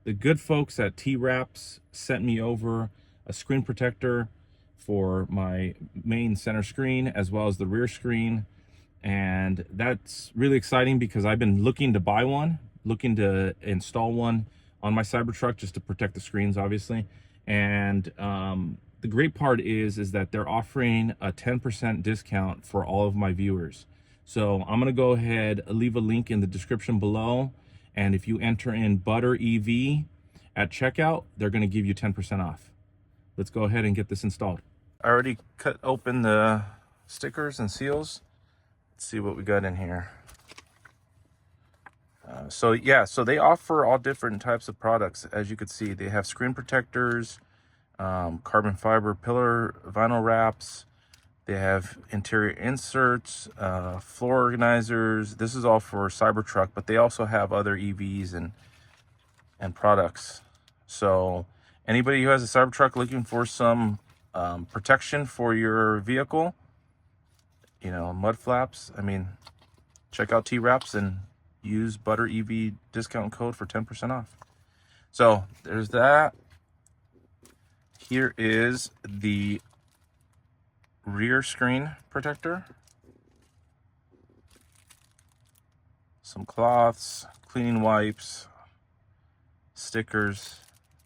the good folks at TWraps sent me over a screen protector for my main center screen as well as the rear screen, and that's really exciting because I've been looking to buy one, looking to install one on my CyberTruck just to protect the screens, obviously. And the great part is that they're offering a 10% discount for all of my viewers. So I'm gonna go ahead, leave a link in the description below, and if you enter in Butter EV at checkout, they're gonna give you 10% off. Let's go ahead and get this installed. I already cut open the stickers and seals. Let's see what we got in here. So they offer all different types of products. As you can see, they have screen protectors, carbon fiber pillar vinyl wraps. They have interior inserts, floor organizers. This is all for CyberTruck, but they also have other EVs and products. So anybody who has a CyberTruck looking for some protection for your vehicle, you know, mud flaps, I mean, check out TWraps and use Butter EV discount code for 10% off. So there's that. Here is the rear screen protector. Some cloths, cleaning wipes, stickers,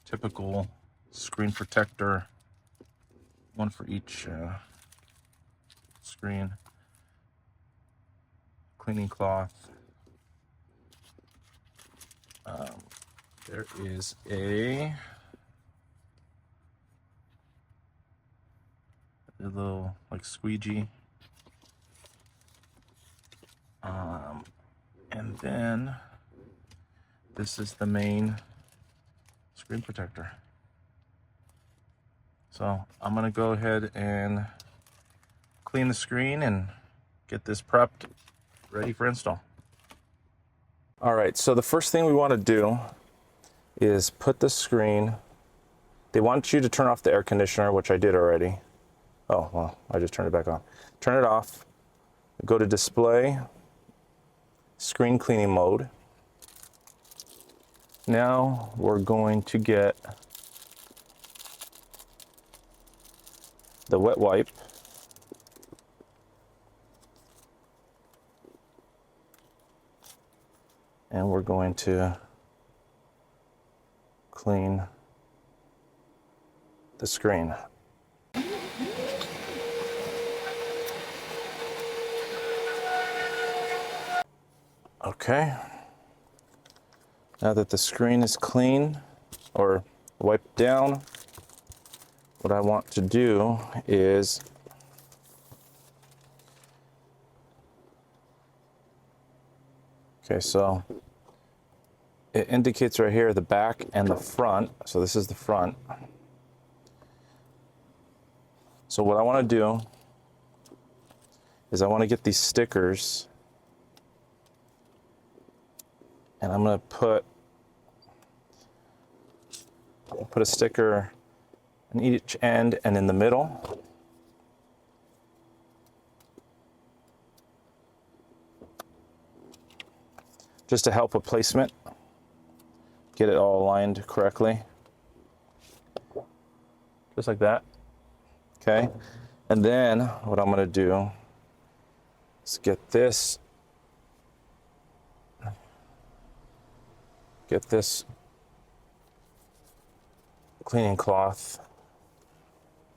typical screen protector, one for each screen, cleaning cloth. There is a little like squeegee, and then this is the main screen protector. So I'm gonna go ahead and clean the screen and get this prepped, ready for install. All right, so the first thing we want to do is put the screen. They want you to turn off the air conditioner, which I did already. Oh, well, I just turned it back on. Turn it off, go to display, screen cleaning mode. Now we're going to get the wet wipe. And we're going to clean the screen. Okay. Now that the screen is clean or wiped down, what I want to do is so it indicates right here the back and the front. So this is the front. So what I want to do is I want to get these stickers, and I'm going to put a sticker on each end and in the middle. Just to help with placement, get it all aligned correctly. Just like that. Okay. And then what I'm going to do is get this cleaning cloth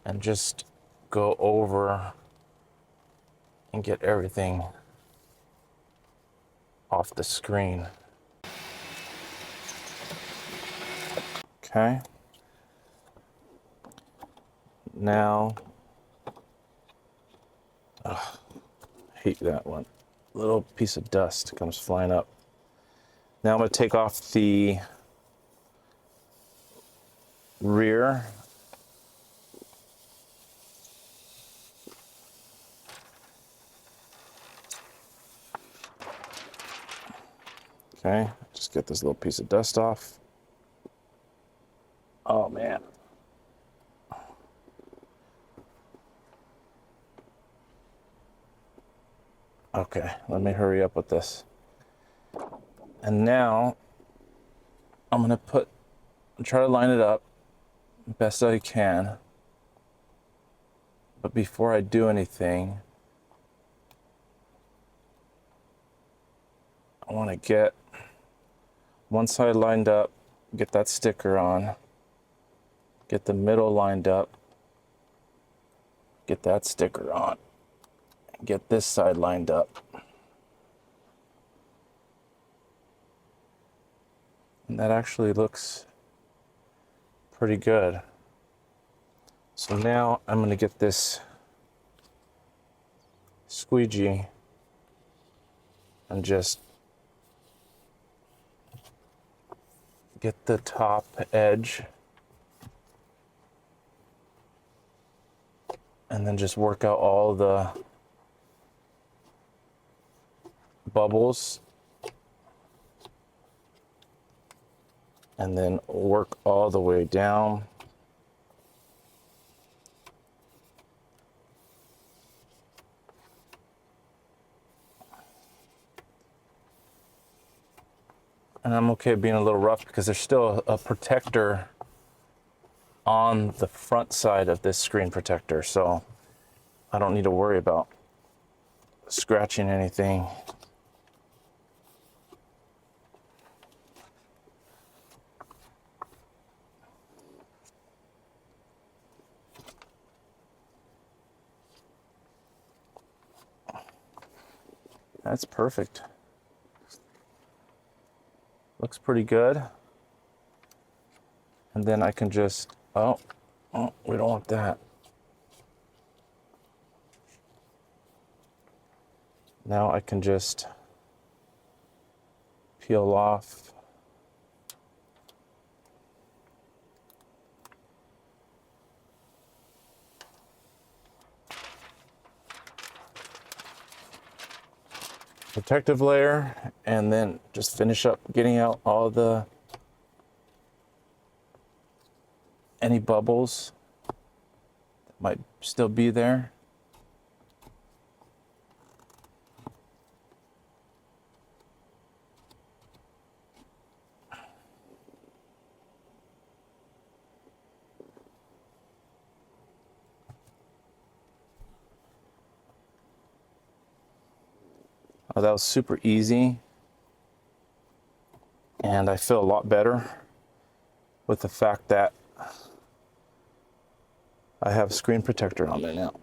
and just go over and get everything off the screen. Okay. Now, hate that one. Little piece of dust comes flying up. Now I'm going to take off the rear. Okay, just get this little piece of dust off. Oh man. Okay, let me hurry up with this. And now I'm gonna put try to line it up best I can. But before I do anything, I want to get one side lined up, get that sticker on, get the middle lined up, get that sticker on, get this side lined up. And that actually looks pretty good. So now I'm going to get this squeegee and just get the top edge and then just work out all the bubbles and then work all the way down. And I'm okay being a little rough because there's still a protector on the front side of this screen protector, so I don't need to worry about scratching anything. That's perfect. Looks pretty good. And then I can just, oh, we don't want that. Now I can just peel off protective layer and then just finish up getting out all the any bubbles that might still be there. Oh, that was super easy. And I feel a lot better with the fact that I have a screen protector on there now.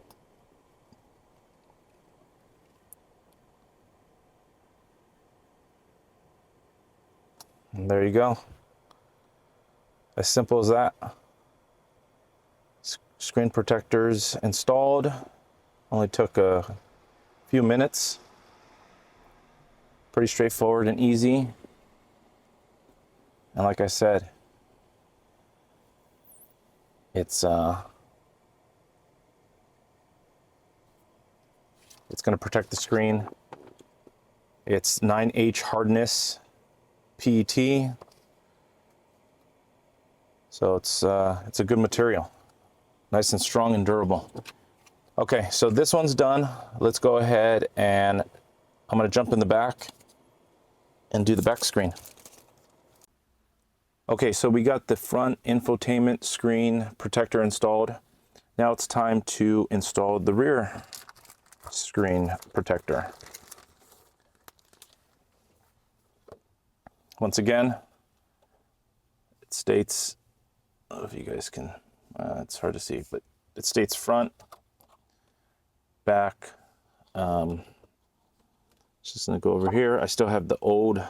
And there you go. As simple as that. Screen protectors installed. Only took a few minutes. Pretty straightforward and easy. And like I said, it's going to protect the screen. It's 9H hardness PET. So it's a good material. Nice and strong and durable. Okay, so this one's done. Let's go ahead and I'm going to jump in the back and do the back screen. Okay, so we got the front infotainment screen protector installed. Now it's time to install the rear screen protector. Once again, it states, I don't know if you guys can, it's hard to see, but it states front, back. Just gonna go over here. I still have the old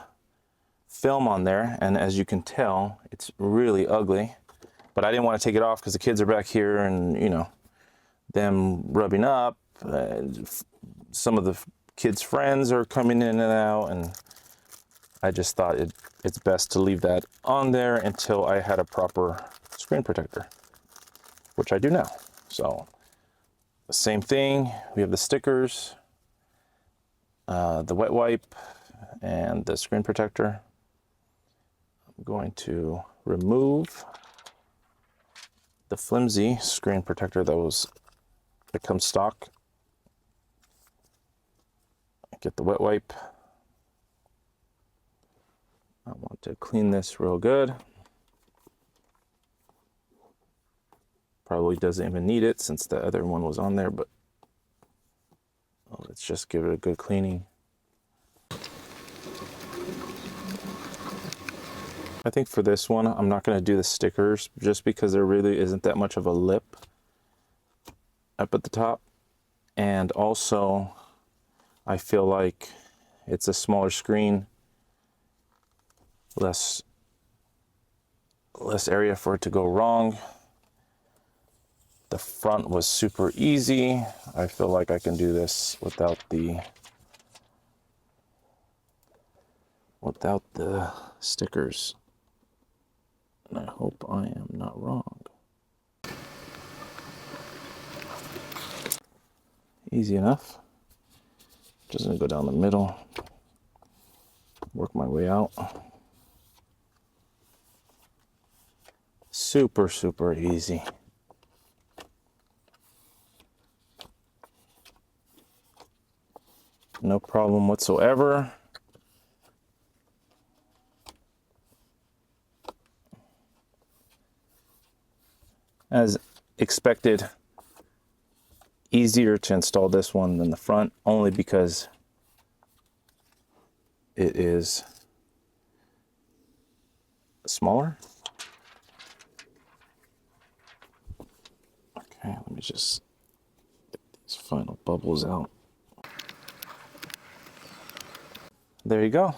film on there, and as you can tell, it's really ugly. But I didn't want to take it off because the kids are back here, and you know, them rubbing up. Some of the kids' friends are coming in and out, and I just thought it's best to leave that on there until I had a proper screen protector, which I do now. So the same thing. We have the stickers, the wet wipe, and the screen protector. I'm going to remove the flimsy screen protector that comes stock. Get the wet wipe. I want to clean this real good. Probably doesn't even need it since the other one was on there, but let's just give it a good cleaning. I think for this one, I'm not going to do the stickers just because there really isn't that much of a lip up at the top. And also, I feel like it's a smaller screen, less area for it to go wrong. The front was super easy. I feel like I can do this without the stickers. And I hope I am not wrong. Easy enough. Just gonna go down the middle, work my way out. Super, super easy. No problem whatsoever. As expected, easier to install this one than the front, only because it is smaller. Okay, let me just get these final bubbles out. There you go.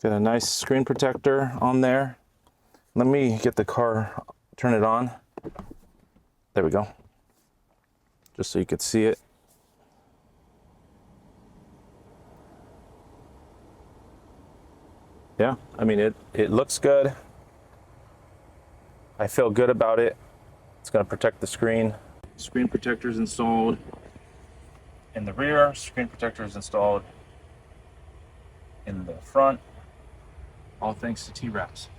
Got a nice screen protector on there. Let me get the car, turn it on. There we go. Just so you could see it. Yeah, I mean, it looks good. I feel good about it. It's gonna protect the screen. Screen protector is installed in the rear. Screen protector is installed in the front. All thanks to TWraps.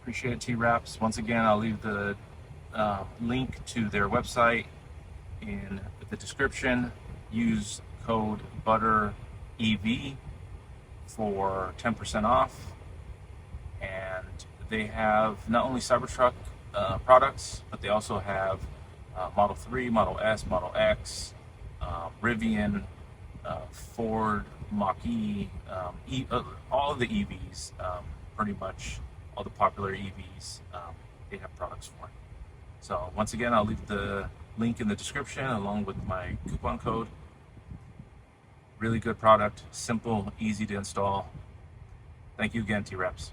Appreciate TWraps. Once again, I'll leave the link to their website in the description. Use code BUTTEREV for 10% off. And they have not only CyberTruck products, but they also have Model 3, Model S, Model X, Rivian, Ford, Mach-E, all of the EVs, pretty much all the popular EVs, they have products for. So once again, I'll leave the link in the description along with my coupon code. Really good product, simple, easy to install. Thank you again, TWraps.